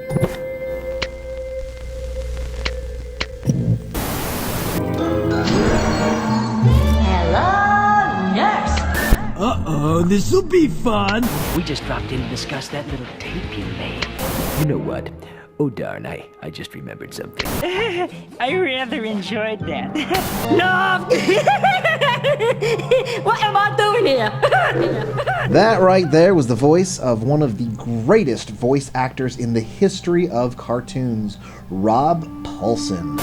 Hello, nurse. Uh-oh, this'll be fun. We just dropped in to discuss that little tape you made. You know what? Oh darn, I just remembered something. I rather enjoyed that. No! What am I doing here? That right there was the voice of one of the greatest voice actors in the history of cartoons, Rob Paulsen.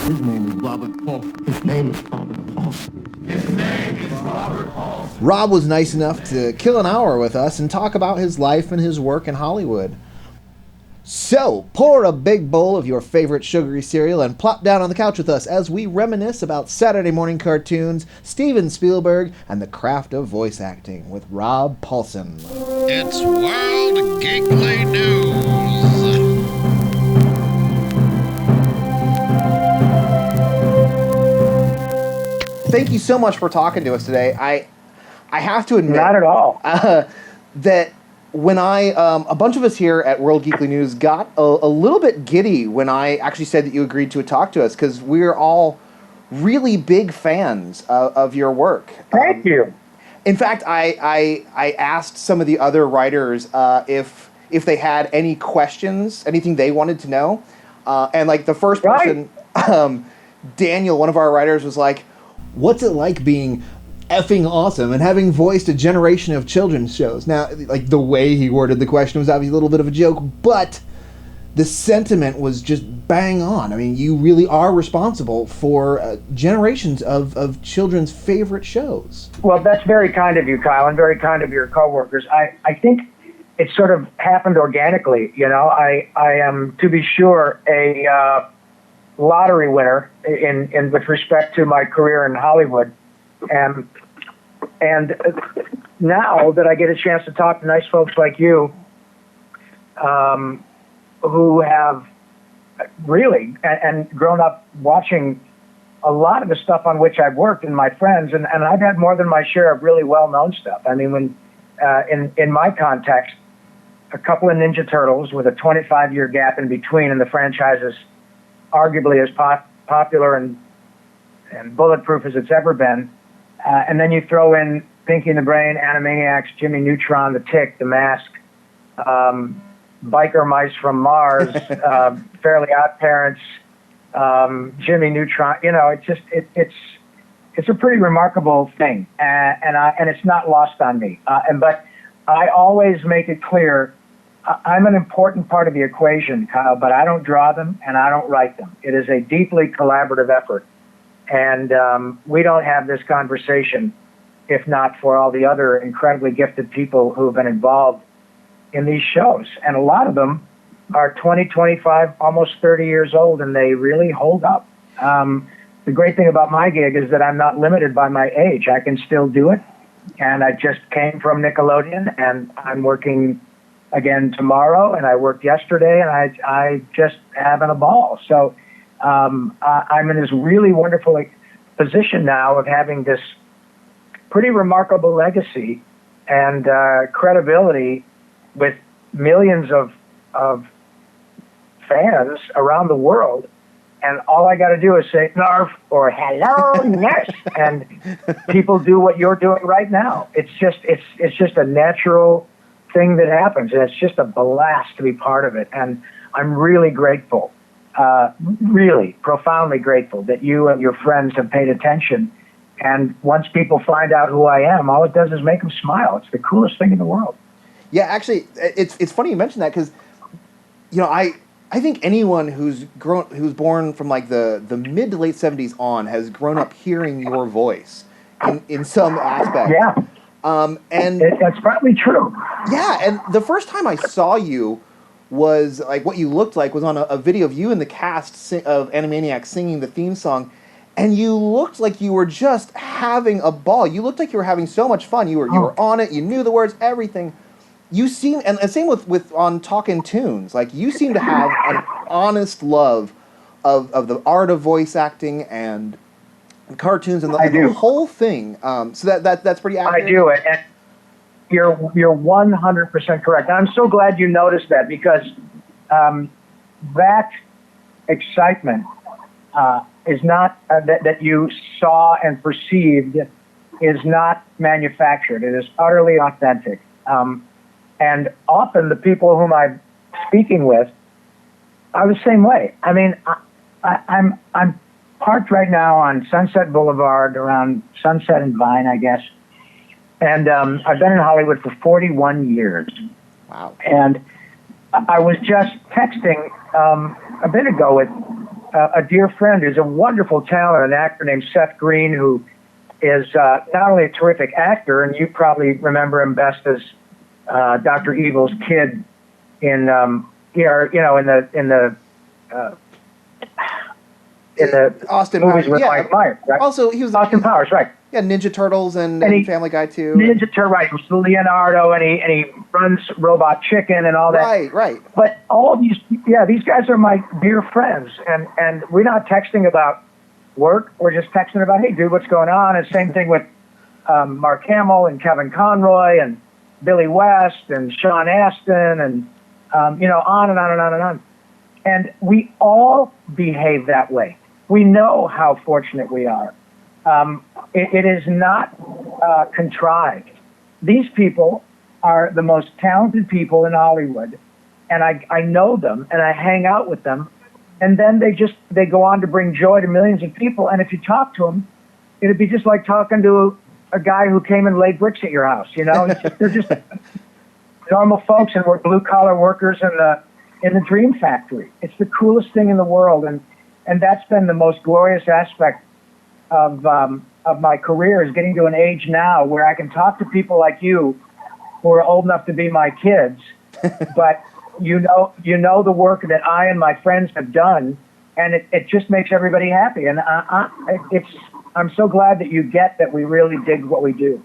His name is Robert Paulsen. His name is Robert Paulsen. His name is Robert Paulsen. Rob was nice enough to kill an hour with us and talk about his life and his work in Hollywood. So, pour a big bowl of your favorite sugary cereal and plop down on the couch with us as we reminisce about Saturday morning cartoons, Steven Spielberg, and the craft of voice acting with Rob Paulsen. It's World Geekly News. Thank you so much for talking to us today. I have to admit... Not at all. That when a bunch of us here at World Geekly News got a little bit giddy when I actually said that you agreed to talk to us, because we're all really big fans of your work. Thank you. In fact, I asked some of the other writers if they had any questions, anything they wanted to know, and like the first person, Daniel, one of our writers, was like, "What's it like being effing awesome and having voiced a generation of children's shows?" Now, like, the way he worded the question was obviously a little bit of a joke, but the sentiment was just bang on. I mean, you really are responsible for generations of children's favorite shows. Well, that's very kind of you, Kyle, and very kind of your coworkers. I think it sort of happened organically. You know, I am, to be sure, a lottery winner in with respect to my career in Hollywood. And now that I get a chance to talk to nice folks like you, who have really and grown up watching a lot of the stuff on which I've worked and my friends, and I've had more than my share of really well-known stuff. I mean, when in my context, a couple of Ninja Turtles with a 25-year gap in between, and the franchise is arguably as popular and bulletproof as it's ever been. And then you throw in Pinky and the Brain, Animaniacs, Jimmy Neutron, The Tick, The Mask, Biker Mice from Mars, Fairly Odd Parents, Jimmy Neutron. You know, it's a pretty remarkable thing, and it's not lost on me. But I always make it clear I'm an important part of the equation, Kyle. But I don't draw them and I don't write them. It is a deeply collaborative effort. And we don't have this conversation if not for all the other incredibly gifted people who have been involved in these shows. And a lot of them are 20, 25, almost 30 years old, and they really hold up. The great thing about my gig is that I'm not limited by my age. I can still do it. And I just came from Nickelodeon, and I'm working again tomorrow, and I worked yesterday, and I just having a ball. So I'm in this really wonderful position now of having this pretty remarkable legacy and credibility with millions of fans around the world. And all I got to do is say, "Narf," or "Hello, nurse," and people do what you're doing right now. It's just a natural thing that happens, and it's just a blast to be part of it. And I'm really grateful. Really profoundly grateful that you and your friends have paid attention. And once people find out who I am, all it does is make them smile. It's the coolest thing in the world. Yeah, actually, it's funny you mentioned that, because, you know, I think anyone who's born from like the mid to late 70s on has grown up hearing your voice in some aspect. Yeah. And that's probably true. Yeah, and the first time I saw you was, like, what you looked like was on a video of you and the cast of Animaniacs singing the theme song, and you looked like you were just having a ball. You looked like you were having so much fun. You were on it. You knew the words, everything. You seem, and same with on Talkin' Tunes, like, you seem to have an honest love of the art of voice acting and cartoons and the whole thing. So that's pretty accurate. I do it. You're 100% correct. And I'm so glad you noticed that, because that excitement is not that you saw and perceived is not manufactured. It is utterly authentic. And often the people whom I'm speaking with are the same way. I mean, I'm parked right now on Sunset Boulevard around Sunset and Vine, I guess. And I've been in Hollywood for 41 years. Wow. And I was just texting a bit ago with a dear friend who's a wonderful talent, an actor named Seth Green, who is not only a terrific actor, and you probably remember him best as Dr. Evil's kid in Austin movies Powers, with yeah. Mike Myers, right? Also, he was Austin Powers, right? Yeah, Ninja Turtles and Family Guy too. Ninja Turtle, right? It was Leonardo, and he runs Robot Chicken and all that. Right. But all these guys are my dear friends, and we're not texting about work. We're just texting about, hey, dude, what's going on? And same thing with Mark Hamill and Kevin Conroy and Billy West and Sean Astin and on and on and on and on. And we all behave that way. We know how fortunate we are. It is not contrived. These people are the most talented people in Hollywood, and I know them, and I hang out with them, and then they go on to bring joy to millions of people. And if you talk to them, it'd be just like talking to a guy who came and laid bricks at your house. They're just normal folks, and we're blue collar workers in the dream factory. It's the coolest thing in the world, and that's been the most glorious aspect of my career, is getting to an age now where I can talk to people like you who are old enough to be my kids, but you know the work that I and my friends have done, and it just makes everybody happy. And I'm so glad that you get that we really dig what we do.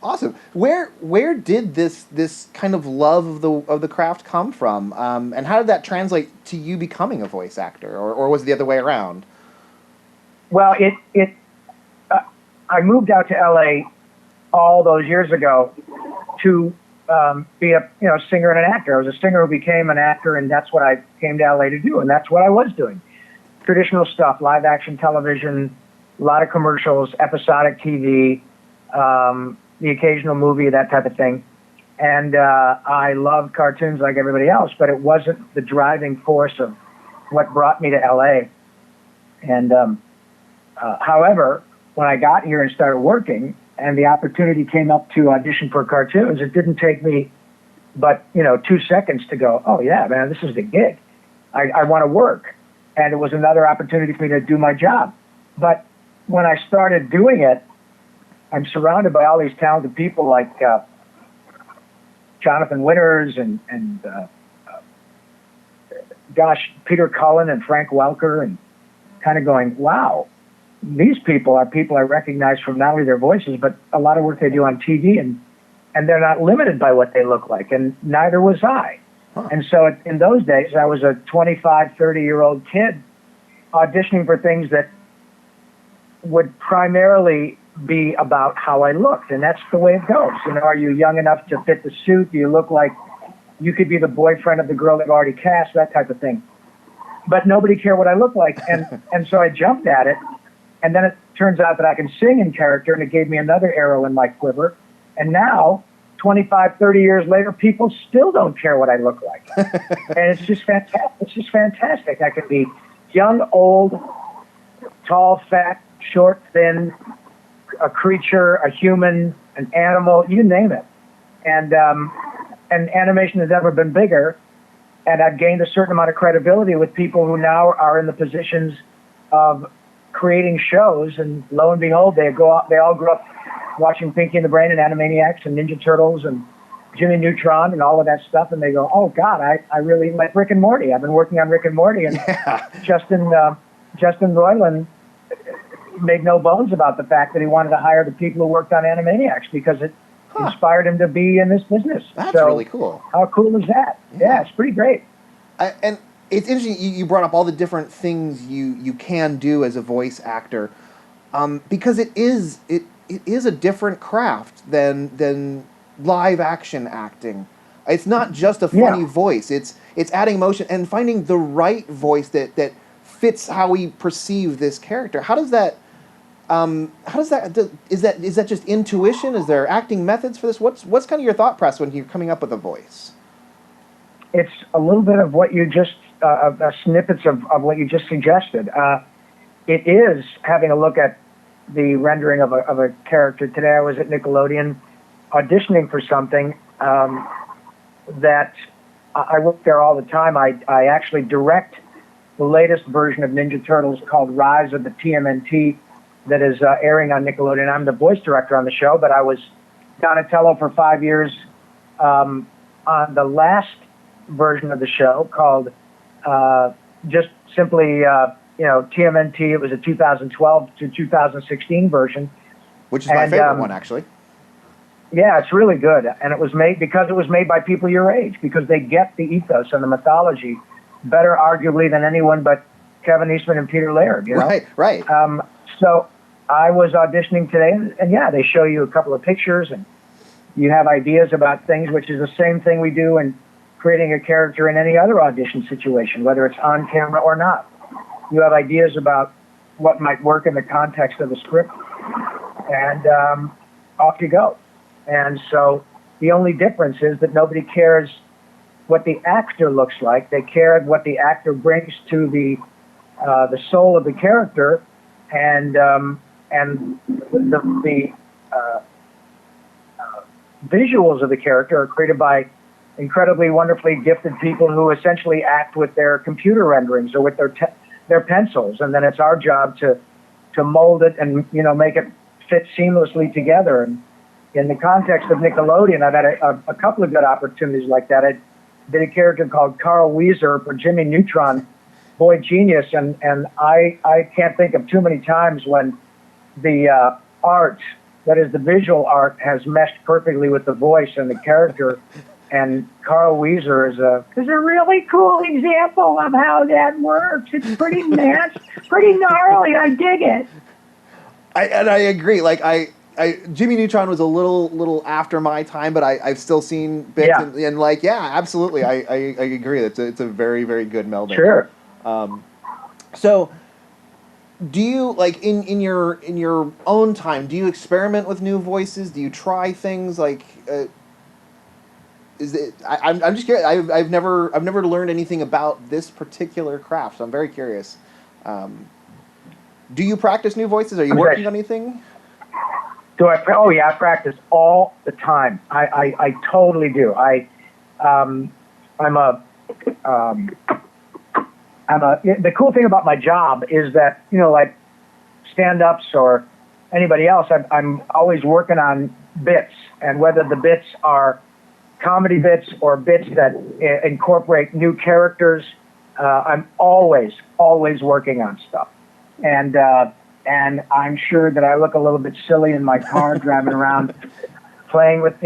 Awesome. Where did this kind of love of the craft come from? And how did that translate to you becoming a voice actor, or was it the other way around? Well, I moved out to LA all those years ago to be a singer and an actor. I was a singer who became an actor, and that's what I came to LA to do, and that's what I was doing. Traditional stuff, live action television, a lot of commercials, episodic TV, the occasional movie, that type of thing. And I loved cartoons like everybody else, but it wasn't the driving force of what brought me to LA. And however, when I got here and started working, and the opportunity came up to audition for cartoons, it didn't take me but 2 seconds to go, oh yeah, man, this is the gig. I want to work. And it was another opportunity for me to do my job. But when I started doing it, I'm surrounded by all these talented people like Jonathan Winters and Peter Cullen and Frank Welker, and kind of going, wow, these people are people I recognize from not only their voices, but a lot of work they do on TV, and they're not limited by what they look like, and neither was I. Huh. And so in those days, I was a 25, 30-year-old kid auditioning for things that would primarily be about how I looked, and that's the way it goes. Are you young enough to fit the suit? Do you look like you could be the boyfriend of the girl they've already cast? That type of thing. But nobody cared what I looked like, and so I jumped at it, and then it turns out that I can sing in character, and it gave me another arrow in my quiver. And now, 25, 30 years later, people still don't care what I look like. And it's just fantastic. It's just fantastic. I can be young, old, tall, fat, short, thin, a creature, a human, an animal, you name it. And animation has never been bigger. And I've gained a certain amount of credibility with people who now are in the positions of creating shows. And lo and behold, they all grew up watching Pinky and the Brain and Animaniacs and Ninja Turtles and Jimmy Neutron and all of that stuff. And they go, oh, God, I really like Rick and Morty. I've been working on Rick and Morty. And Justin Roiland made no bones about the fact that he wanted to hire the people who worked on Animaniacs because it inspired him to be in this business. That's really cool. How cool is that? Yeah, it's pretty great. And it's interesting, you brought up all the different things you can do as a voice actor, because it is a different craft than live action acting. It's not just a funny voice. It's adding emotion and finding the right voice that fits how we perceive this character. How does that? Is that just intuition? Is there acting methods for this? What's kind of your thought process when you're coming up with a voice? It's a little bit of what you just snippets of what you just suggested. It is having a look at the rendering of a character. Today I was at Nickelodeon auditioning for something that I work there all the time. I actually direct the latest version of Ninja Turtles called Rise of the TMNT that is airing on Nickelodeon. I'm the voice director on the show, but I was Donatello for 5 years on the last version of the show called just simply TMNT. It was a 2012 to 2016 version, which is my favorite one, actually. Yeah, it's really good, and it was made by people your age, because they get the ethos and the mythology better, arguably, than anyone but Kevin Eastman and Peter Laird. You know? Right. So I was auditioning today, and yeah, they show you a couple of pictures, and you have ideas about things, which is the same thing we do in creating a character in any other audition situation, whether it's on camera or not. You have ideas about what might work in the context of the script, and off you go. And so the only difference is that nobody cares what the actor looks like. They care what the actor brings to the soul of the character, and the visuals of the character are created by incredibly wonderfully gifted people who essentially act with their computer renderings or with their pencils, and then it's our job to mold it and make it fit seamlessly together. And in the context of Nickelodeon, I've had a couple of good opportunities like that. I did a character called Carl Weezer for Jimmy Neutron, Boy Genius, and I can't think of too many times when the art, that is the visual art, has meshed perfectly with the voice and the character. And Carl Weezer is a really cool example of how that works. It's pretty pretty gnarly. I dig it. I agree. Like Jimmy Neutron was a little after my time, but I've still seen bits and absolutely. I agree. It's a very, very good melding. Sure. So do you, like, in your own time, do you experiment with new voices? Do you try things like I'm just curious. I've never learned anything about this particular craft, so I'm very curious. Do you practice new voices? Are you working on anything? Do I? Oh yeah, I practice all the time. I totally do. The cool thing about my job is that, like stand-ups or anybody else, I'm always working on bits, and whether the bits are comedy bits or bits that incorporate new characters, I'm always working on stuff. And I'm sure that I look a little bit silly in my car driving around playing with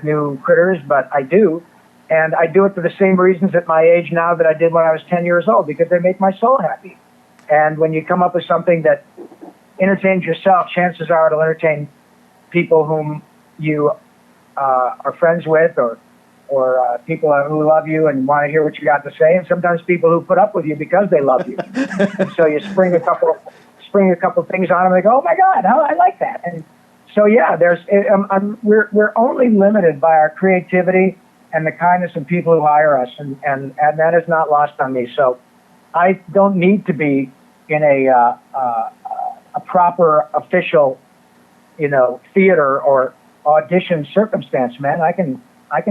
new critters, but I do. And I do it for the same reasons at my age now that I did when I was 10 years old, because they make my soul happy. And when you come up with something that entertains yourself, chances are it'll entertain people whom you are friends with, or people who love you and want to hear what you got to say, and sometimes people who put up with you because they love you. And so you spring a couple things on them, and they go, "Oh my God, I like that." And so yeah, we're only limited by our creativity and the kindness of people who hire us, and that is not lost on me. So I don't need to be in a proper official, theater or audition circumstance, man. I can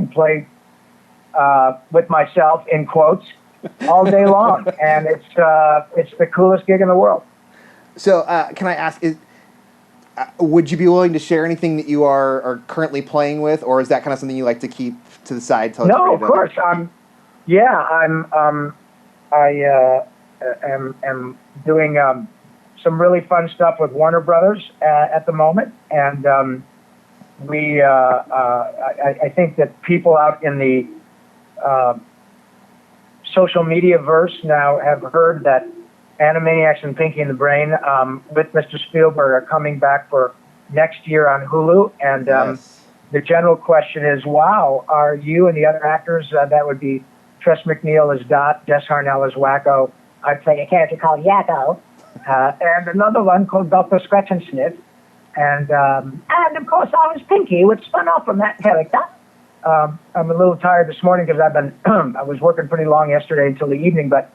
play with myself in quotes all day long, and it's the coolest gig in the world. So can I ask, would you be willing to share anything that you are currently playing with, or is that kind of something you like to keep to the side till it's No, ready of to... course. I am doing some really fun stuff with Warner Brothers at the moment, and I think that people out in the social media verse now have heard that Animaniacs and Pinky and the Brain with Mr. Spielberg are coming back for next year on Hulu, and Yes. the general question is, wow, are you and the other actors, that would be Tress MacNeille as Dot, Jess Harnell as Wacko, I'd play a character called Yakko, and another one called Dr. Scratch and Sniff, and of course I was Pinky, which spun off from that character. I'm a little tired this morning because I was working pretty long yesterday until the evening, but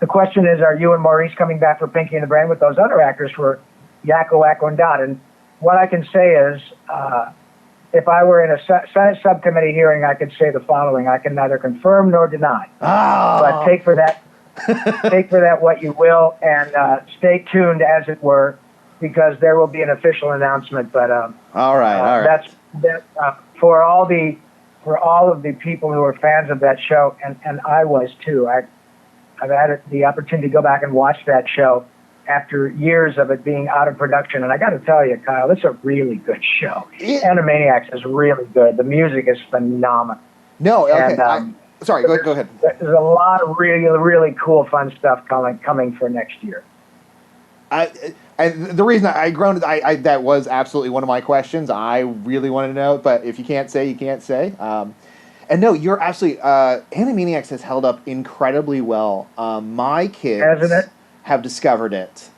the question is, are you and Maurice coming back for Pinky and the Brain with those other actors for Yakko, Wacko, and Dot? And what I can say is, if I were in a Senate subcommittee hearing, I could say the following: I can neither confirm nor deny. Oh. But take for that what you will, and stay tuned, as it were, because there will be an official announcement. But all right. That's for all of the people who are fans of that show, and I was too. I've had the opportunity to go back and watch that show after years of it being out of production. And I got to tell you, Kyle, it's a really good show. Animaniacs is really good. The music is phenomenal. No, okay. And, sorry, go ahead. There's a lot of really, really cool, fun stuff coming for next year. And the reason I groaned, that was absolutely one of my questions. I really wanted to know, but if you can't say, you can't say. And no, you're absolutely, Animaniacs has held up incredibly well. My kids... Hasn't it? Have discovered it,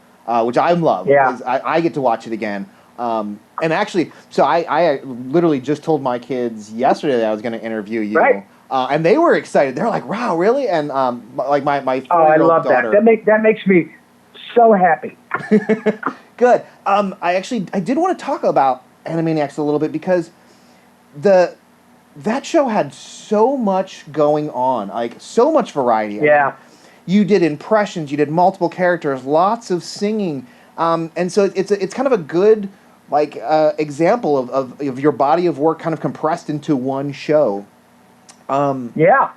which I love. Yeah. Because I get to watch it again. And actually, so I literally just told my kids yesterday that I was going to interview you. Right. And they were excited. They're like, wow, really? And like my 4-year-old I love daughter. That makes me so happy. Good. I did want to talk about Animaniacs a little bit because that show had so much going on, like so much variety. Yeah. You did impressions, you did multiple characters, lots of singing, and so it's kind of a good example of your body of work kind of compressed into one show. Yeah.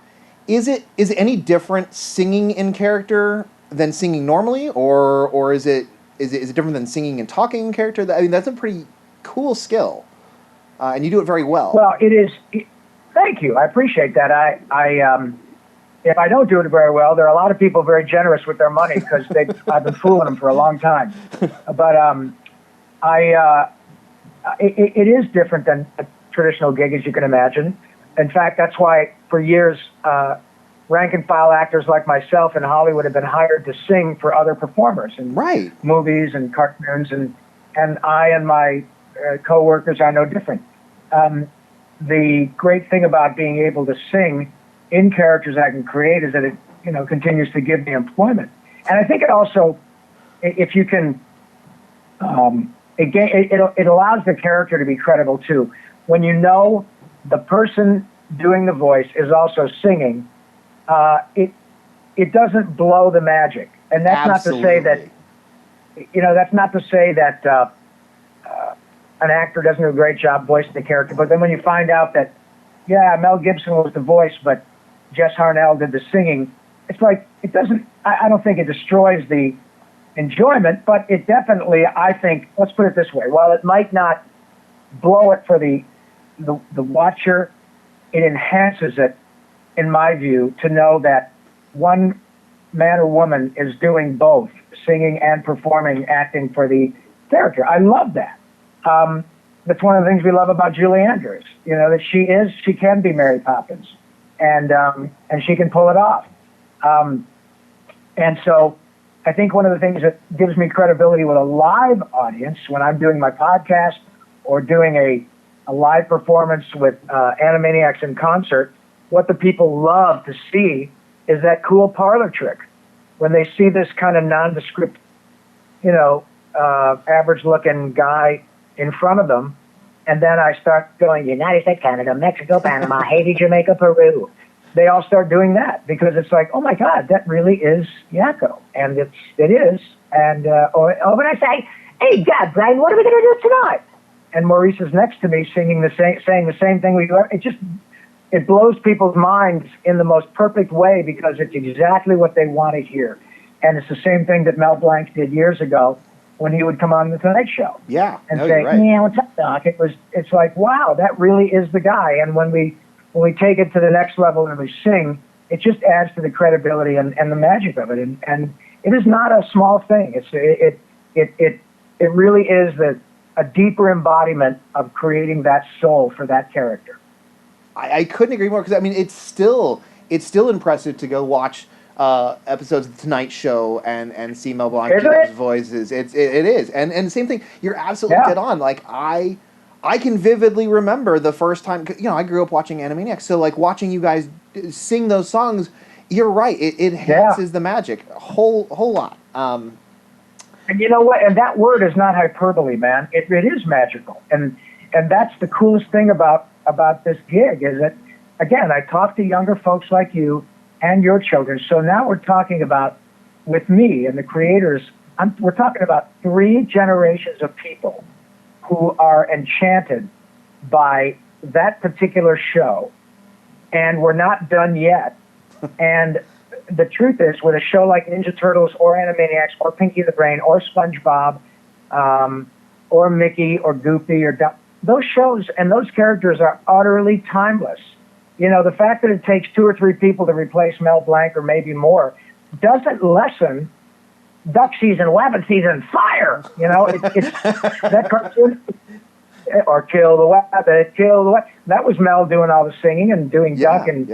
Is it any different singing in character than singing normally, or is it different than singing and talking in character? I mean, that's a pretty cool skill, and you do it very well. Well, it is. Thank you. I appreciate that. I if I don't do it very well, there are a lot of people very generous with their money because I've been fooling them for a long time. But it is different than a traditional gig, as you can imagine. In fact, that's why for years, rank and file actors like myself in Hollywood have been hired to sing for other performers in movies and cartoons, and I and my coworkers are no different. The great thing about being able to sing in characters I can create is that it, continues to give me employment. And I think it also, if you can, it allows the character to be credible too. When you know the person doing the voice is also singing, it doesn't blow the magic. And that's Absolutely. not to say that, that's not to say that an actor doesn't do a great job voicing the character. But then when you find out that, Mel Gibson was the voice, but Jess Harnell did the singing, it's like, it doesn't, I don't think it destroys the enjoyment, but it definitely, I think, let's put it this way, while it might not blow it for the watcher, it enhances it, in my view, to know that one man or woman is doing both, singing and performing, acting for the character. I love that. That's one of the things we love about Julie Andrews, that she can be Mary Poppins, and she can pull it off. And so I think one of the things that gives me credibility with a live audience when I'm doing my podcast or doing a live performance with Animaniacs in concert, what the people love to see is that cool parlor trick. When they see this kind of nondescript, average-looking guy in front of them, and then I start going, United States, Canada, Mexico, Panama, Haiti, Jamaica, Peru. They all start doing that because it's like, oh my God, that really is Yakko. And it is. And, or when I say, hey, God, Brian, what are we going to do tonight? And Maurice is next to me saying the same thing we do. It blows people's minds in the most perfect way because it's exactly what they want to hear. And it's the same thing that Mel Blanc did years ago when he would come on the Tonight Show. Yeah. And say, right. Yeah, what's up, Doc? It's like, wow, that really is the guy. And when we take it to the next level and we sing, it just adds to the credibility and the magic of it. And it is not a small thing. It really is a deeper embodiment of creating that soul for that character. I couldn't agree more, because I mean it's still impressive to go watch episodes of the Tonight Show and see Mel Blanc do those voices. It is, and the same thing. You're absolutely dead on. Like I can vividly remember the first time. I grew up watching Animaniacs, so like watching you guys sing those songs. You're right. It enhances the magic a whole lot. And you know what? And that word is not hyperbole, man. It is magical, and that's the coolest thing about this gig is that, again, I talk to younger folks like you and your children. So now we're talking about, with me and the creators, we're talking about 3 generations of people who are enchanted by that particular show, and we're not done yet. And the truth is, with a show like Ninja Turtles or Animaniacs or Pinky the Brain or SpongeBob or Mickey or Goofy or those shows and those characters are utterly timeless. The fact that it takes 2 or 3 people to replace Mel Blanc or maybe more doesn't lessen duck season, wabbit season, fire. It's that cartoon. Or kill the wabbit, kill the wabbit. That was Mel doing all the singing and doing Duck and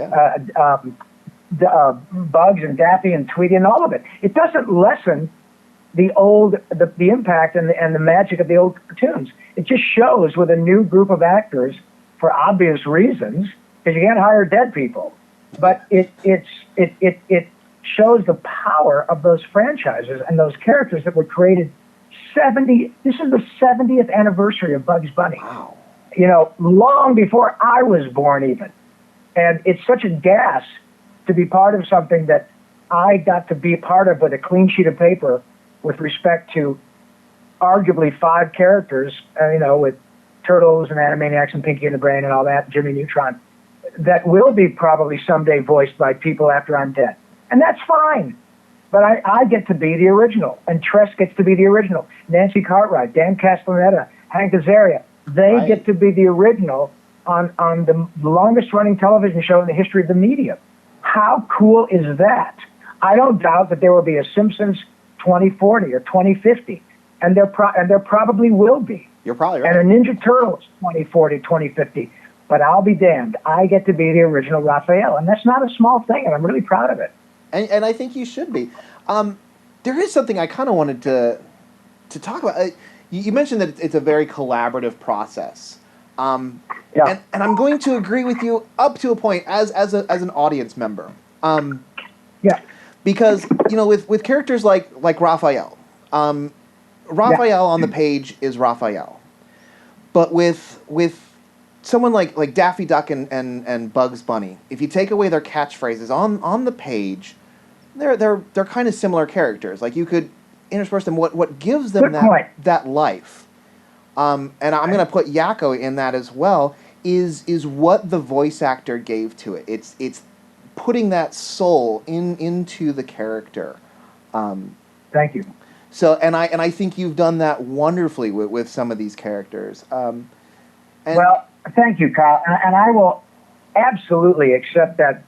Bugs and Daffy and Tweety and all of it. It doesn't lessen the impact and the magic of the old cartoons. It just shows with a new group of actors for obvious reasons, because you can't hire dead people. But it shows the power of those franchises and those characters that were created. This is the 70th anniversary of Bugs Bunny. Wow. Long before I was born even. And it's such a gas to be part of something that I got to be part of with a clean sheet of paper with respect to arguably 5 characters, with Turtles and Animaniacs and Pinky and the Brain and all that, Jimmy Neutron, that will be probably someday voiced by people after I'm dead. And that's fine. But I get to be the original, and Tress gets to be the original. Nancy Cartwright, Dan Castellaneta, Hank Azaria, they get to be the original on the longest-running television show in the history of the medium. How cool is that? I don't doubt that there will be a Simpsons 2040 or 2050, and there probably will be. You're probably right. And a Ninja Turtles 2040, 2050. But I'll be damned. I get to be the original Raphael, and that's not a small thing, and I'm really proud of it. And I think you should be. There is something I kind of wanted to talk about. You mentioned that it's a very collaborative process. And I'm going to agree with you up to a point as an audience member. Because with characters like Raphael, Raphael on the page is Raphael, but with someone like Daffy Duck and Bugs Bunny, if you take away their catchphrases on the page, they're kind of similar characters. Like you could intersperse them. What gives them that life? And I'm going to put Yakko in that as well. Is what the voice actor gave to it. It's putting that soul into the character. Thank you. So and I think you've done that wonderfully with some of these characters. Well, thank you, Kyle, and I will absolutely accept that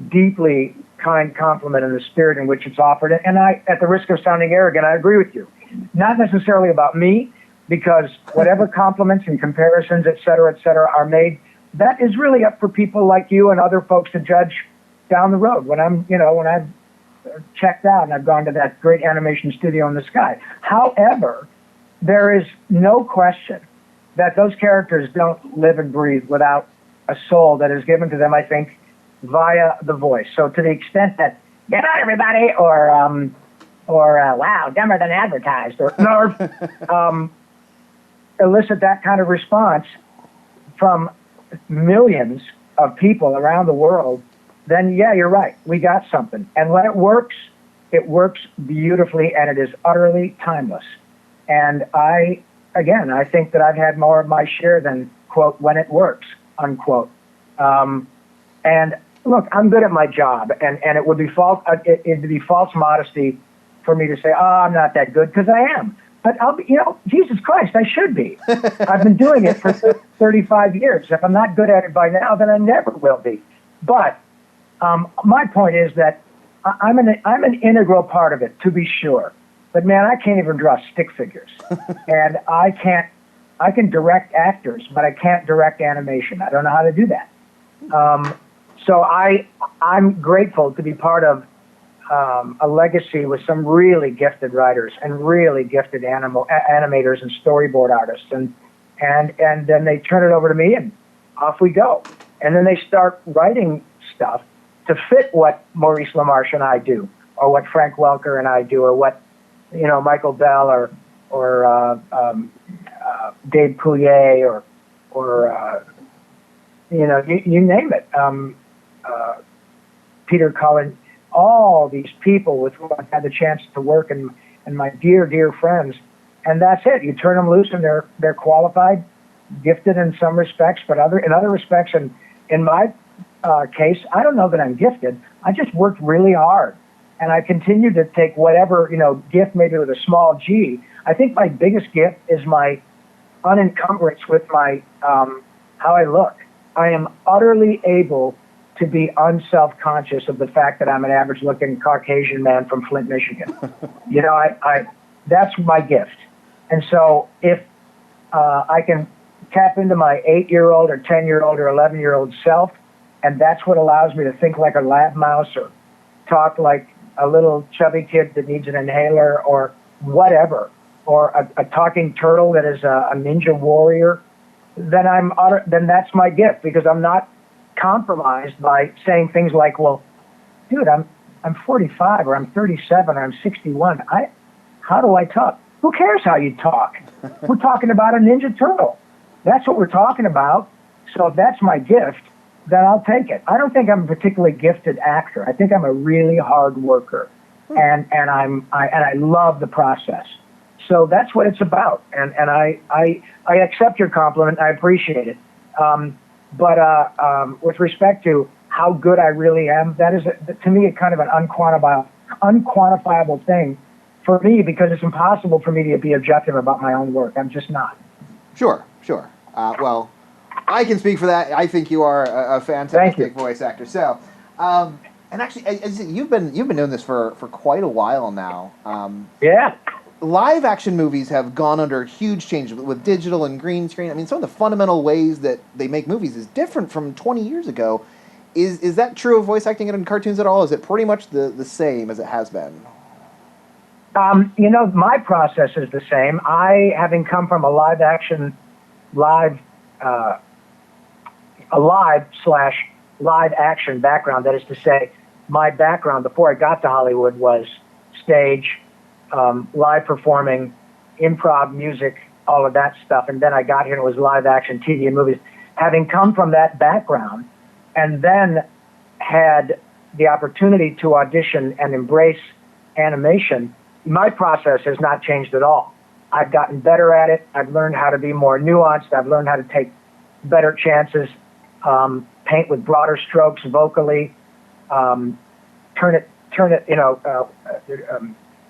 deeply kind compliment in the spirit in which it's offered. And I, at the risk of sounding arrogant, I agree with you. Not necessarily about me, because whatever compliments and comparisons, et cetera, are made, that is really up for people like you and other folks to judge down the road when I'm checked out and I've gone to that great animation studio in the sky. However, there is no question that those characters don't live and breathe without a soul that is given to them, I think, via the voice. So to the extent that, get out everybody, or wow, dumber than advertised, or elicit that kind of response from millions of people around the world, then yeah, you're right. We got something. And when it works beautifully, and it is utterly timeless. And I think that I've had more of my share than, quote, when it works, unquote. And look, I'm good at my job, and it would be it'd be false modesty for me to say, oh, I'm not that good, because I am. But I'll be, Jesus Christ, I should be. I've been doing it for 35 years. If I'm not good at it by now, then I never will be. But my point is that I'm an integral part of it, to be sure. But man, I can't even draw stick figures, and I can't I can direct actors, but I can't direct animation. I don't know how to do that. So I'm grateful to be part of a legacy with some really gifted writers and really gifted animators and storyboard artists, and then they turn it over to me, and off we go. And then they start writing stuff to fit what Maurice LaMarche and I do, or what Frank Welker and I do, or what Michael Bell or Dave Coulier or you name it. Peter Cullen, all these people with whom I've had the chance to work, and my dear, dear friends. And that's it. You turn them loose, and they're qualified, gifted in some respects, but in other respects, and in my case, I don't know that I'm gifted. I just worked really hard, and I continue to take whatever gift, maybe with a small g. I think my biggest gift is my unencumbrance with my how I look. I am utterly able to be unself-conscious of the fact that I'm an average-looking Caucasian man from Flint, Michigan. I that's my gift. And so if I can tap into my 8-year-old or 10-year-old or 11-year-old self, and that's what allows me to think like a lab mouse or talk like a little chubby kid that needs an inhaler or whatever, or a talking turtle that is a ninja warrior, then that's my gift, because I'm not compromised by saying things like, well, dude, I'm 45 or I'm 37 or I'm 61. How do I talk? Who cares how you talk? We're talking about a ninja turtle. That's what we're talking about. So if that's my gift, then I'll take it. I don't think I'm a particularly gifted actor. I think I'm a really hard worker, and I love the process. So that's what it's about. And I accept your compliment. I appreciate it. But with respect to how good I really am, that is, to me, kind of an unquantifiable thing for me, because it's impossible for me to be objective about my own work. I'm just not. Sure. Well, I can speak for that. I think you are a fantastic voice actor. So, and actually, as you said, you've been doing this for quite a while now. Yeah. Live action movies have gone under huge change with digital and green screen. I mean, some of the fundamental ways that they make movies is different from 20 years ago. Is that true of voice acting in cartoons at all? Is it pretty much the same as it has been? My process is the same. Having come from a live action background, that is to say, my background before I got to Hollywood was stage, live performing, improv, music, all of that stuff. And then I got here and it was live action, TV and movies. Having come from that background and then had the opportunity to audition and embrace animation, my process has not changed at all. I've gotten better at it. I've learned how to be more nuanced. I've learned how to take better chances, paint with broader strokes vocally, turn it,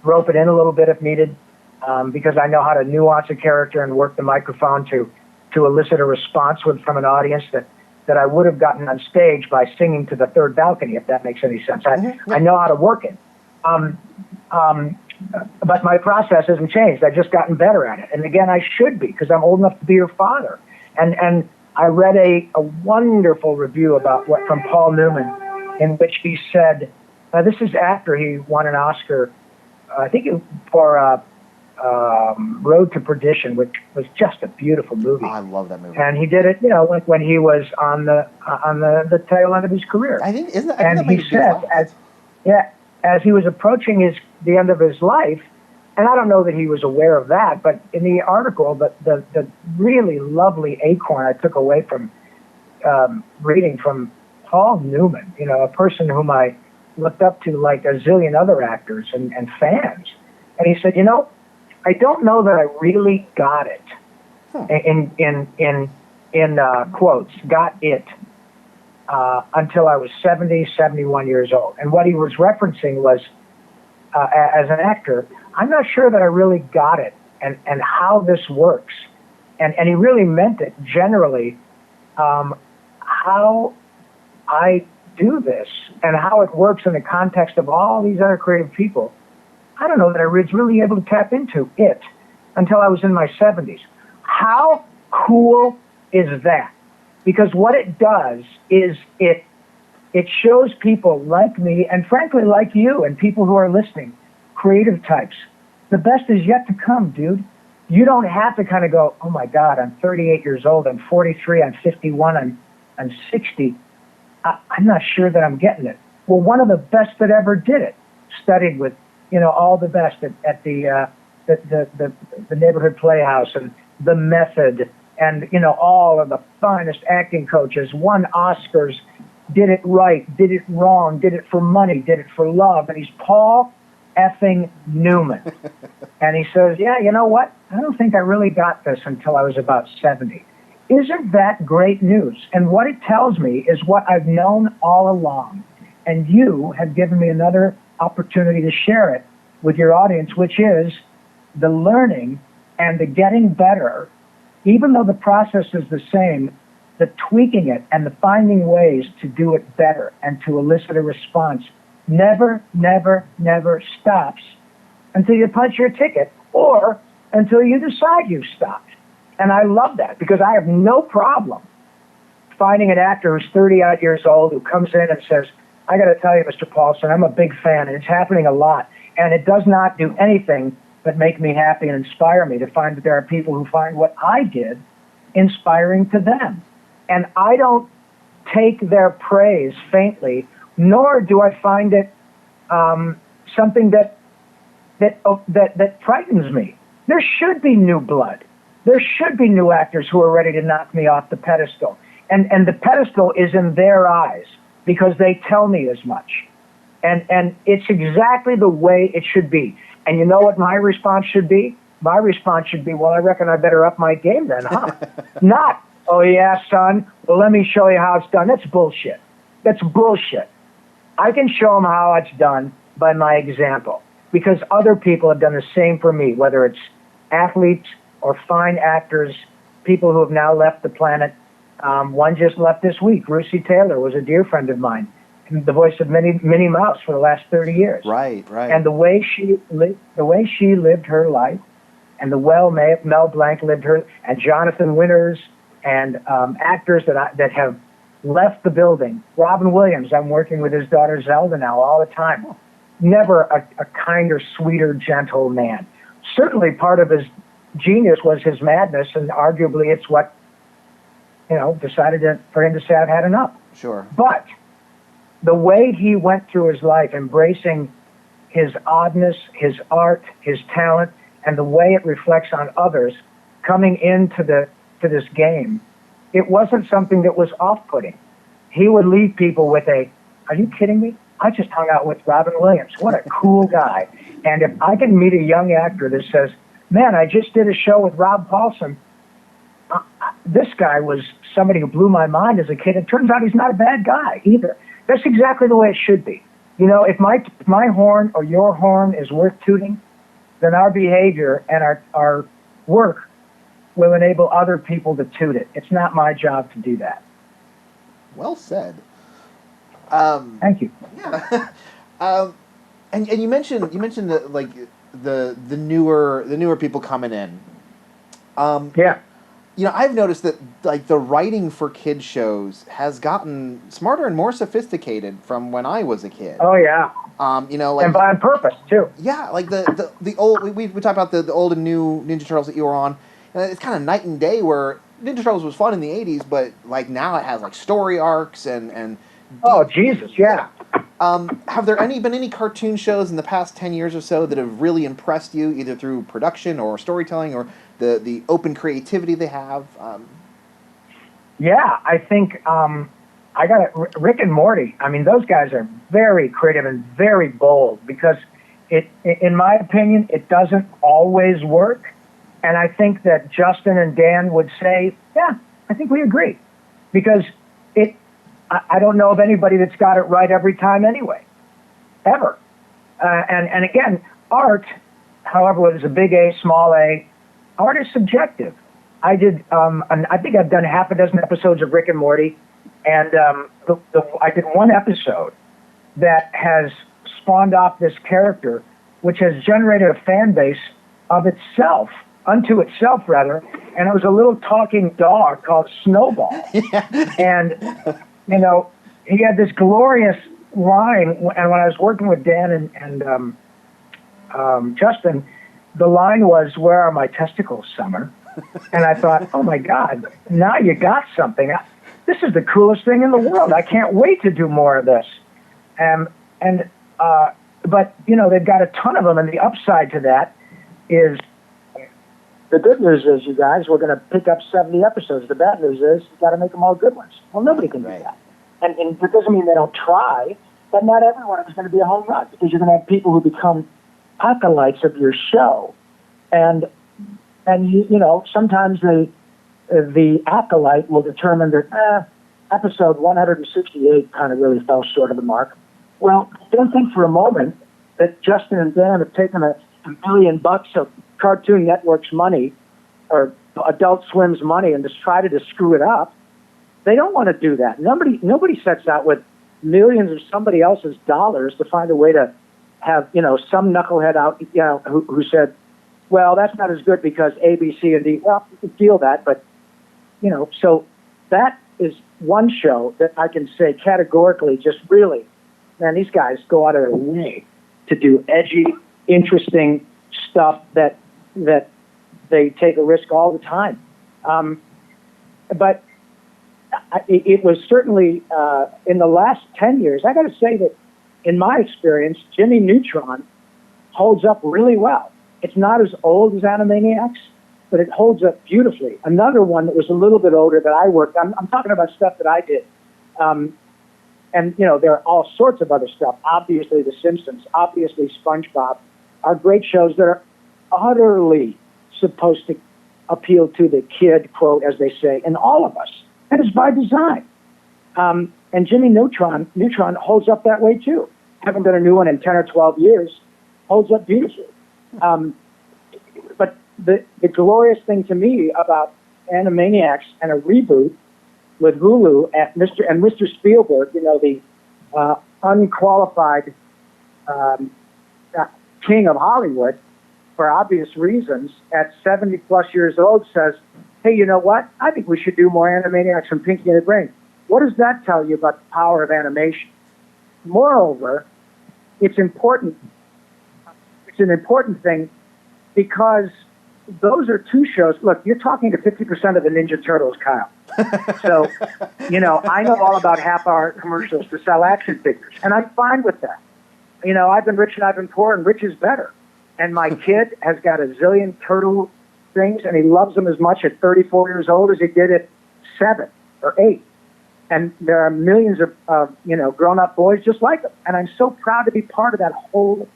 rope it in a little bit if needed, because I know how to nuance a character and work the microphone to elicit a response from an audience that I would have gotten on stage by singing to the third balcony, if that makes any sense. I know how to work it. But my process hasn't changed. I've just gotten better at it. And again, I should be, because I'm old enough to be your father. And I read a wonderful review from Paul Newman, in which he said, this is after he won an Oscar, I think for Road to Perdition, which was just a beautiful movie. Oh, I love that movie. And he did it, when he was on the tail end of his career. I think he said, as he was approaching the end of his life, and I don't know that he was aware of that, but in the article, the really lovely acorn I took away from reading from Paul Newman, a person whom I looked up to like a zillion other actors and fans. And he said, I don't know that I really got it, in quotes, got it, until I was 70, 71 years old. And what he was referencing was, as an actor, I'm not sure that I really got it and how this works. And he really meant it generally, how I do this and how it works in the context of all these other creative people. I don't know that I was really able to tap into it until I was in my 70s. How cool is that? Because what it does is it shows people like me and frankly like you and people who are listening, creative types. The best is yet to come, dude. You don't have to kind of go, oh my God, I'm 38 years old, I'm 43, I'm 51, I'm 60. I'm not sure that I'm getting it. Well, one of the best that ever did it, studied with, all the best at the neighborhood playhouse and the Method and, all of the finest acting coaches, won Oscars, did it right, did it wrong, did it for money, did it for love. And he's Paul effing Newman. And he says, yeah, you know what? I don't think I really got this until I was about 70. Isn't that great news? And what it tells me is what I've known all along. And you have given me another opportunity to share it with your audience, which is the learning and the getting better, even though the process is the same, the tweaking it and the finding ways to do it better and to elicit a response never, never, never stops until you punch your ticket or until you decide you've stopped. And I love that because I have no problem finding an actor who's 30-odd years old who comes in and says, I got to tell you, Mr. Paulsen, I'm a big fan, and it's happening a lot. And it does not do anything but make me happy and inspire me to find that there are people who find what I did inspiring to them. And I don't take their praise faintly, nor do I find it something that frightens me. There should be new blood. There should be new actors who are ready to knock me off the pedestal. And the pedestal is in their eyes because they tell me as much. And it's exactly the way it should be. And you know what my response should be? My response should be, well, I reckon I better up my game then, huh? Not, oh yeah, son, well, let me show you how it's done. That's bullshit. That's bullshit. I can show them how it's done by my example because other people have done the same for me, whether it's athletes or fine actors, people who have now left the planet. One just left this week. Russi Taylor was a dear friend of mine, the voice of Minnie Mouse for the last 30 years. Right. And the way she lived her life, and Mel Blanc lived her, and Jonathan Winters, and actors that have left the building. Robin Williams, I'm working with his daughter Zelda now all the time. Never a kinder, sweeter, gentle man. Certainly part of his genius was his madness, and arguably it's what, decided for him to say, I've had enough. Sure. But the way he went through his life, embracing his oddness, his art, his talent, and the way it reflects on others, coming into this game, it wasn't something that was off-putting. He would leave people with are you kidding me? I just hung out with Robin Williams. What a cool guy. And if I can meet a young actor that says, man, I just did a show with Rob Paulsen. This guy was somebody who blew my mind as a kid. It turns out he's not a bad guy either. That's exactly the way it should be. If my horn or your horn is worth tooting, then our behavior and our work will enable other people to toot it. It's not my job to do that. Well said. Thank you. Yeah. And you mentioned the newer people coming in. Yeah. I've noticed that the writing for kids shows has gotten smarter and more sophisticated from when I was a kid. Oh yeah. And on purpose too. Yeah, like the old we talked about the old and new Ninja Turtles that you were on. It's kind of night and day. Where Ninja Turtles was fun in the '80s, but now it has story arcs and. Oh Jesus, yeah. Have there been any cartoon shows in the past 10 years or so that have really impressed you, either through production or storytelling or the open creativity they have? Yeah, I think I got it. Rick and Morty. I mean, those guys are very creative and very bold because in my opinion, it doesn't always work. And I think that Justin and Dan would say, yeah, I think we agree. Because I don't know of anybody that's got it right every time anyway, ever. And again, art, however, whether it's a big A, small a, art is subjective. I think I've done half a dozen episodes of Rick and Morty, and I did one episode that has spawned off this character, which has generated a fan base of itself unto itself, rather, and it was a little talking dog called Snowball. And, you know, he had this glorious line, and when I was working with Dan and Justin, the line was, "Where are my testicles, Summer?" And I thought, oh my God, now you got something. This is the coolest thing in the world. I can't wait to do more of this. But, you know, they've got a ton of them, and the upside to that is, the good news is, you guys, we're going to pick up 70 episodes. The bad news is, you've got to make them all good ones. Well, nobody can do that. And it doesn't mean they don't try, but not everyone is going to be a home run, because you're going to have people who become acolytes of your show. And you know, sometimes the acolyte will determine that episode 168 kind of really fell short of the mark. Well, don't think for a moment that Justin and Dan have taken $1 million of Cartoon Network's money or Adult Swim's money and just try to screw it up. They don't want to do that. Nobody sets out with millions of somebody else's dollars to find a way to have, you know, some knucklehead out, you know, who said, well, that's not as good because A, B, C, and D. Well, you can feel that, but, you know, so that is one show that I can say categorically, just really, man, these guys go out of their way to do edgy, interesting stuff that they take a risk all the time. But it was certainly, in the last 10 years, I got to say that in my experience, Jimmy Neutron holds up really well. It's not as old as Animaniacs, but it holds up beautifully. Another one that was a little bit older that I worked on, I'm talking about stuff that I did. And, you know, there are all sorts of other stuff. Obviously, The Simpsons, obviously, SpongeBob are great shows that are utterly supposed to appeal to the kid, quote, as they say, in all of us. And it's by design. And Jimmy Neutron holds up that way, too. Haven't done a new one in 10 or 12 years. Holds up beautifully. But the glorious thing to me about Animaniacs and a reboot with Hulu and Mr. Spielberg, you know, the unqualified king of Hollywood, for obvious reasons, at 70 plus years old, says, hey, you know what? I think we should do more Animaniacs and Pinky and the Brain. What does that tell you about the power of animation? Moreover, it's important. It's an important thing because those are two shows. Look, you're talking to 50% of the Ninja Turtles, Kyle. So, you know, I know all about half-hour commercials to sell action figures, and I'm fine with that. You know, I've been rich and I've been poor, and rich is better. And my kid has got a zillion turtle things, and he loves them as much at 34 years old as he did at 7 or 8. And there are millions of you know, grown-up boys just like him. And I'm so proud to be part of that whole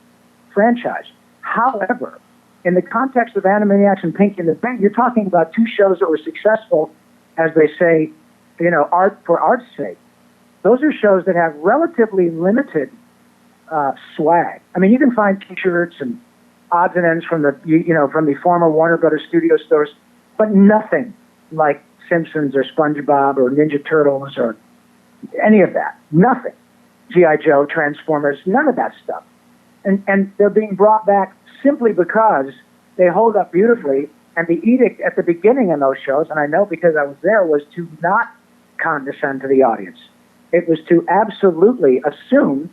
franchise. However, in the context of Animaniacs and Pinky and the Brain, you're talking about two shows that were successful, as they say, you know, art for art's sake. Those are shows that have relatively limited swag. I mean, you can find T-shirts and odds and ends from the former Warner Brothers studio stores, but nothing like Simpsons or SpongeBob or Ninja Turtles or any of that. Nothing. G.I. Joe, Transformers, none of that stuff. And they're being brought back simply because they hold up beautifully. And the edict at the beginning in those shows, and I know because I was there, was to not condescend to the audience. It was to absolutely assume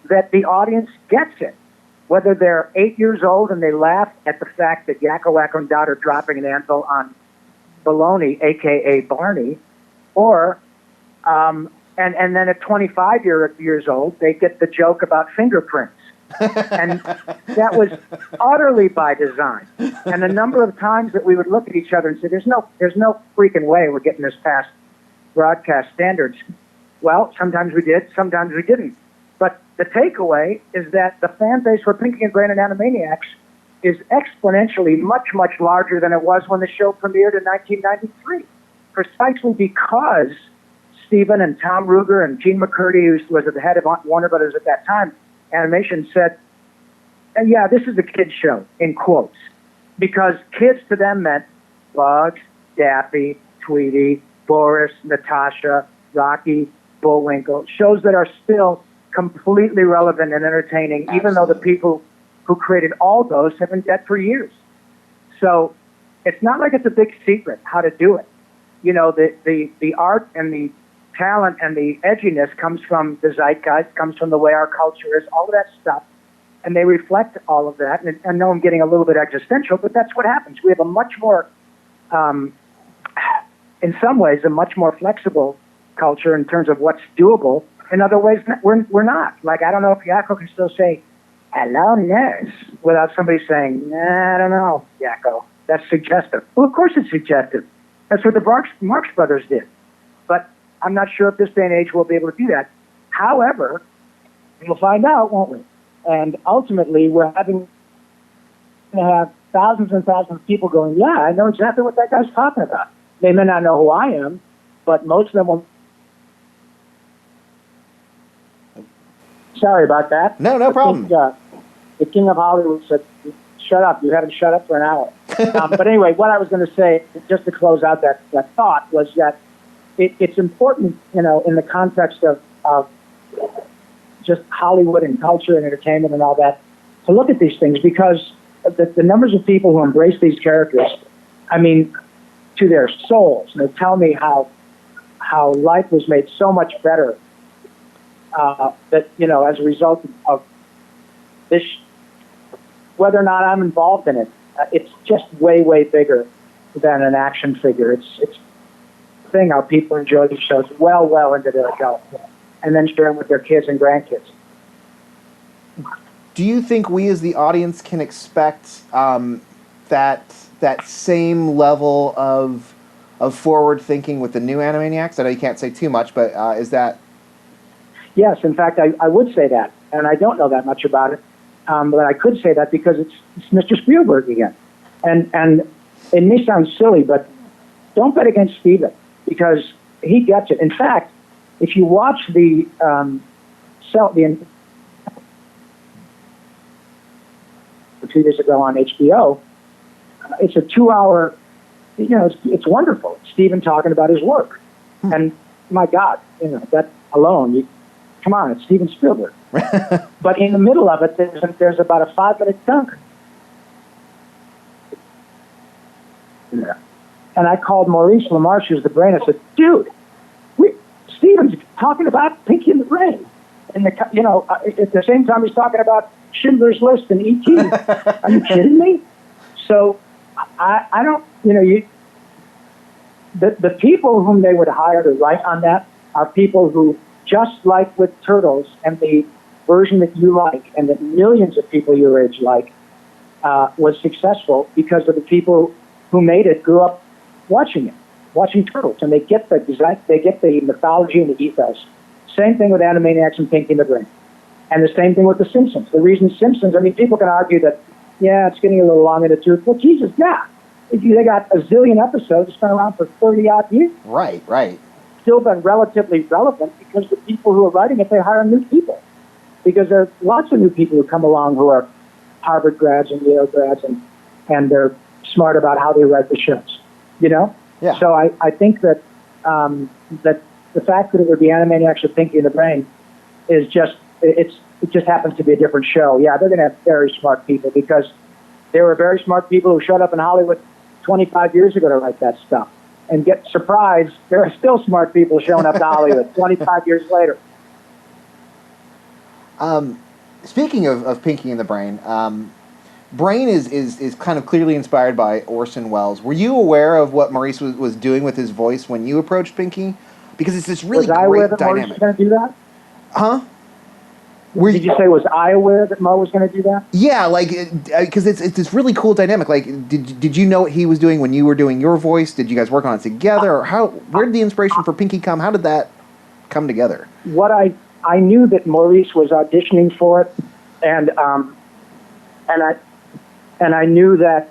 that the audience gets it. Whether they're 8 years old and they laugh at the fact that Yakko, Wacko, and Dot are dropping an anvil on Baloney, a.k.a. Barney, or, and then at 25 years old, they get the joke about fingerprints. And that was utterly by design. And the number of times that we would look at each other and say, there's no freaking way we're getting this past broadcast standards. Well, sometimes we did, sometimes we didn't. But the takeaway is that the fan base for Pinky and Brain and Animaniacs is exponentially much, much larger than it was when the show premiered in 1993, precisely because Steven and Tom Ruger and Gene McCurdy, who was at the head of Warner Brothers at that time, Animation, said, yeah, this is a kid's show, in quotes, because kids to them meant Bugs, Daffy, Tweety, Boris, Natasha, Rocky, Bullwinkle, shows that are still completely relevant and entertaining, even though the people who created all those have been dead for years. So it's not like it's a big secret how to do it. You know, the art and the talent and the edginess comes from the zeitgeist, comes from the way our culture is, all of that stuff. And they reflect all of that. And I know I'm getting a little bit existential, but that's what happens. We have a much more, in some ways, a much more flexible culture in terms of what's doable. In other ways, we're not. Like, I don't know if Yakko can still say, hello, nurse, without somebody saying, nah, I don't know, Yakko. That's suggestive. Well, of course it's suggestive. That's what the Marx Brothers did. But I'm not sure if this day and age we'll be able to do that. However, we'll find out, won't we? And ultimately, we're going to have thousands and thousands of people going, yeah, I know exactly what that guy's talking about. They may not know who I am, but most of them will. Sorry about that. No problem. The King of Hollywood said, shut up. You haven't shut up for an hour. But anyway, what I was going to say, just to close out that thought, was that it's important, you know, in the context of just Hollywood and culture and entertainment and all that, to look at these things, because the numbers of people who embrace these characters, I mean, to their souls, and they tell me how life was made so much better, that, you know, as a result of this, whether or not I'm involved in it, it's just way, way bigger than an action figure. It's a thing how people enjoy these shows well into their adulthood, and then share them with their kids and grandkids. Do you think we as the audience can expect that same level of forward thinking with the new Animaniacs? I know you can't say too much, but is that? Yes, in fact, I would say that, and I don't know that much about it, but I could say that because it's Mr. Spielberg again, and it may sound silly, but don't bet against Steven, because he gets it. In fact, if you watch the 2 years ago on HBO, it's a 2-hour, you know, it's wonderful. Stephen talking about his work. And my God, you know, that alone, come on, it's Steven Spielberg. But in the middle of it, there's about a 5-minute dunk. Yeah. And I called Maurice LaMarche, who's the brain. I said, dude, Steven's talking about Pinky and the Brain. And, you know, at the same time he's talking about Schindler's List and E.T. Are you kidding me? So I don't, you know, the people whom they would hire to write on that are people who, just like with Turtles and the version that you like and that millions of people your age like, was successful because of the people who made it grew up watching Turtles, and they get the mythology and the ethos. Same thing with Animaniacs and Pinky and the Brain. And the same thing with The Simpsons. The reason Simpsons, I mean, people can argue that, yeah, it's getting a little long in the tooth. Well, Jesus, yeah. They got a zillion episodes. It's been around for 30-odd years. Right. Still been relatively relevant because the people who are writing it, they hire new people. Because there are lots of new people who come along who are Harvard grads and Yale grads, and they're smart about how they write the shows, you know? Yeah. So I think that that the fact that it would be Animaniacs or Pinky and the Brain is just, it just happens to be a different show. Yeah, they're going to have very smart people, because there were very smart people who showed up in Hollywood 25 years ago to write that stuff. And get surprised, there are still smart people showing up to Hollywood 25 years later. Speaking of Pinky and the Brain, Brain is kind of clearly inspired by Orson Welles. Were you aware of what Maurice was doing with his voice when you approached Pinky? Because it's this really great dynamic. Was I aware that Maurice was going to do that? Huh? Did you say, was I aware that Mo was going to do that? Yeah, like, because it's this really cool dynamic. Like, did you know what he was doing when you were doing your voice? Did you guys work on it together? Or where did the inspiration for Pinky come? How did that come together? What I knew that Maurice was auditioning for it, and I knew that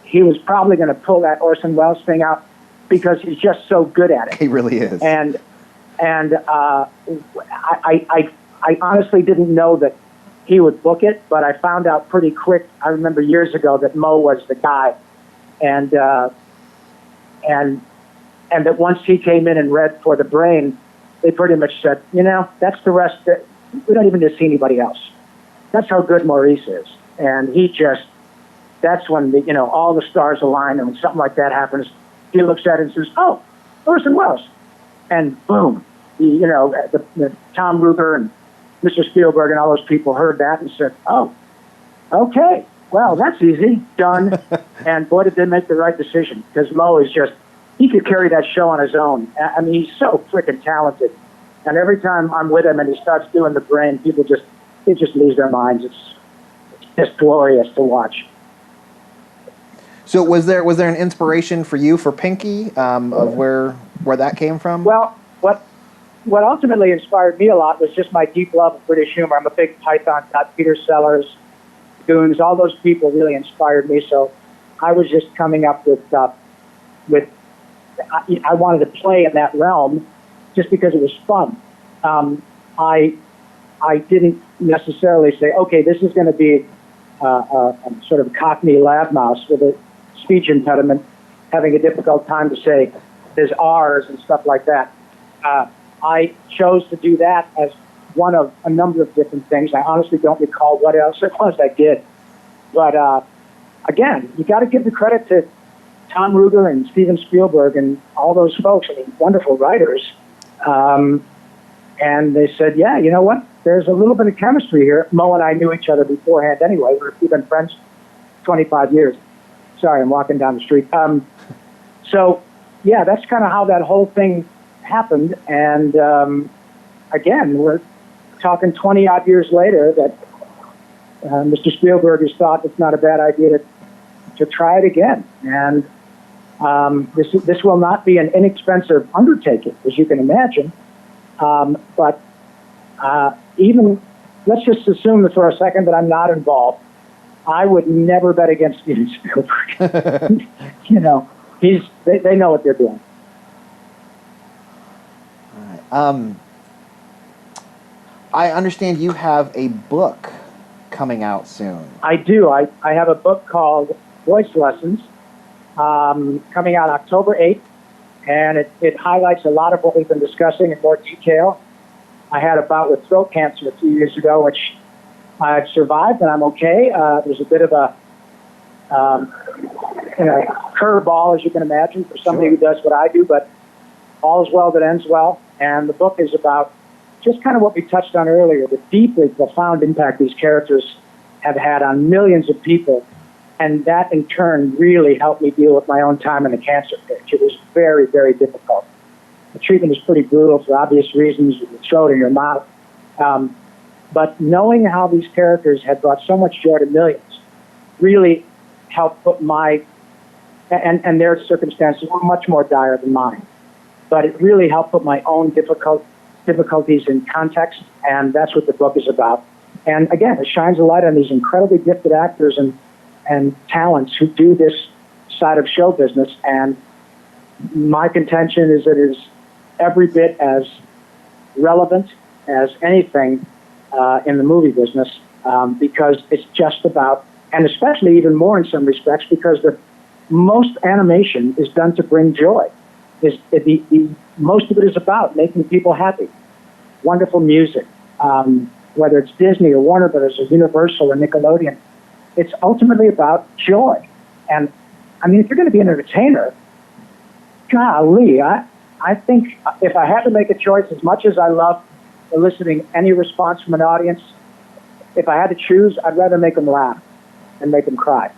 he was probably going to pull that Orson Welles thing out because he's just so good at it. He really is. And I honestly didn't know that he would book it, but I found out pretty quick. I remember years ago that Mo was the guy, and that once he came in and read for the Brain, they pretty much said, you know, that's the rest. We don't even need to see anybody else. That's how good Maurice is, and he just that's when all the stars align, and when something like that happens, he looks at it and says, "Oh, Orson Welles," and boom, the Tom Ruger and Mr. Spielberg and all those people heard that and said, "Oh, okay, well, that's easy, done." And boy, did they make the right decision, because Mo is he could carry that show on his own. I mean, he's so freaking talented. And every time I'm with him and he starts doing the brain, people just lose their minds. It's just glorious to watch. So was there an inspiration for you for Pinky, of where that came from? Well, what ultimately inspired me a lot was just my deep love of British humor. I'm a big Python nut. Peter Sellers, Goons, all those people really inspired me. So I was just coming up with I wanted to play in that realm just because it was fun. I didn't necessarily say, okay, this is going to be a sort of Cockney lab mouse with a speech impediment, having a difficult time to say his R's and stuff like that. I chose to do that as one of a number of different things. I honestly don't recall what else it was I did. But again, you got to give the credit to Tom Ruger and Steven Spielberg and all those folks. I mean, wonderful writers. And they said, yeah, you know what? There's a little bit of chemistry here. Mo and I knew each other beforehand anyway. We've been friends 25 years. Sorry, I'm walking down the street. So, yeah, that's kind of how that whole thing happened. And again, we're talking 20-odd years later that Mr. Spielberg has thought it's not a bad idea to try it again. And this will not be an inexpensive undertaking, as you can imagine. But even, let's just assume that for a second that I'm not involved. I would never bet against Steven Spielberg. They know what they're doing. All right. I understand you have a book coming out soon. I do. I have a book called Voice Lessons, coming out October 8th, and it highlights a lot of what we've been discussing in more detail. I had a bout with throat cancer a few years ago, which I've survived, and I'm okay. There's a bit of a curveball, as you can imagine, for somebody who does what I do, but all is well that ends well. And the book is about just kind of what we touched on earlier, the deeply profound impact these characters have had on millions of people. And that, in turn, really helped me deal with my own time in the cancer pitch. It was very, very difficult. The treatment is pretty brutal for obvious reasons, with the throat and your mouth. But knowing how these characters had brought so much joy to millions really helped put and their circumstances were much more dire than mine. But it really helped put my own difficulties in context, and that's what the book is about. And again, it shines a light on these incredibly gifted actors and talents who do this side of show business. And my contention is that it is every bit as relevant as anything in the movie business, because it's just about, and especially even more in some respects, because the most animation is done to bring joy. Most of it is about making people happy. Wonderful music, whether it's Disney or Warner Brothers or Universal or Nickelodeon, it's ultimately about joy. And I mean, if you're going to be an entertainer, golly, I think if I had to make a choice, as much as I love eliciting any response from an audience, if I had to choose, I'd rather make them laugh than make them cry.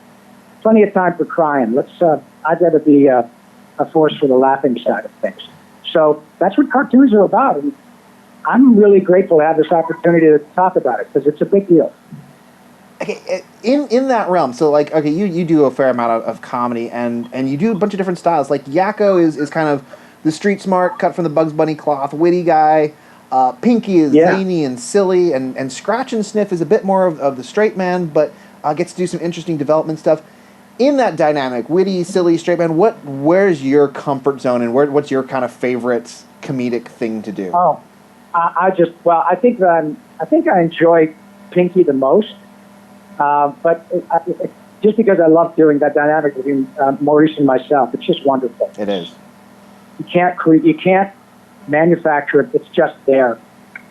Plenty of time for crying. I'd rather be a force for the laughing side of things. So that's what cartoons are about. And I'm really grateful to have this opportunity to talk about it, because it's a big deal. Okay, in that realm, so like, okay, you do a fair amount of comedy, and you do a bunch of different styles. Like Yakko is kind of the street smart, cut from the Bugs Bunny cloth, witty guy. Pinky is zany and silly, and Scratch and Sniff is a bit more of the straight man, but gets to do some interesting development stuff. In that dynamic, witty, silly, straight man, where's your comfort zone, and what's your kind of favorite comedic thing to do? Oh, I think I enjoy Pinky the most, but just because I love doing that dynamic between Maurice and myself, it's just wonderful. It is. You can't manufacture it. It's just there,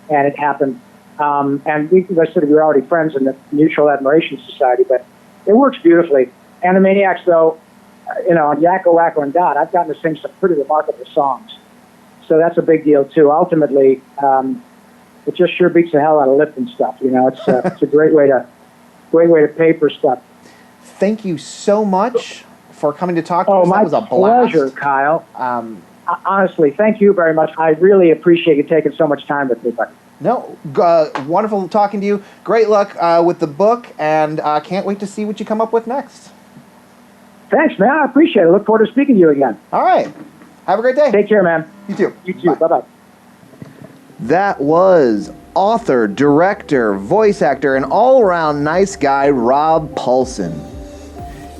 and it happened. And as I said, we're already friends in the Mutual Admiration Society, but it works beautifully. Animaniacs, though, on Yakko, Wacko, and Dot, I've gotten to sing some pretty remarkable songs. So that's a big deal, too. Ultimately, it just sure beats the hell out of Lipton stuff. It's a great way to pay for stuff. Thank you so much for coming to talk to us. My That was a blast. pleasure, Kyle. Honestly, thank you very much. I really appreciate you taking so much time with me, buddy. No, wonderful talking to you. Great luck with the book, and can't wait to see what you come up with next. Thanks, man. I appreciate it. Look forward to speaking to you again. All right. Have a great day. Take care, man. You too. You too. Bye-bye. That was author, director, voice actor, and all-around nice guy Rob Paulsen.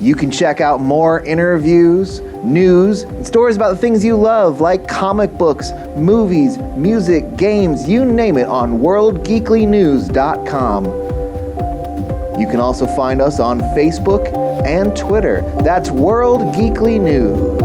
You can check out more interviews, news, and stories about the things you love, like comic books, movies, music, games, you name it, on worldgeeklynews.com. You can also find us on Facebook and Twitter. That's World Geekly News.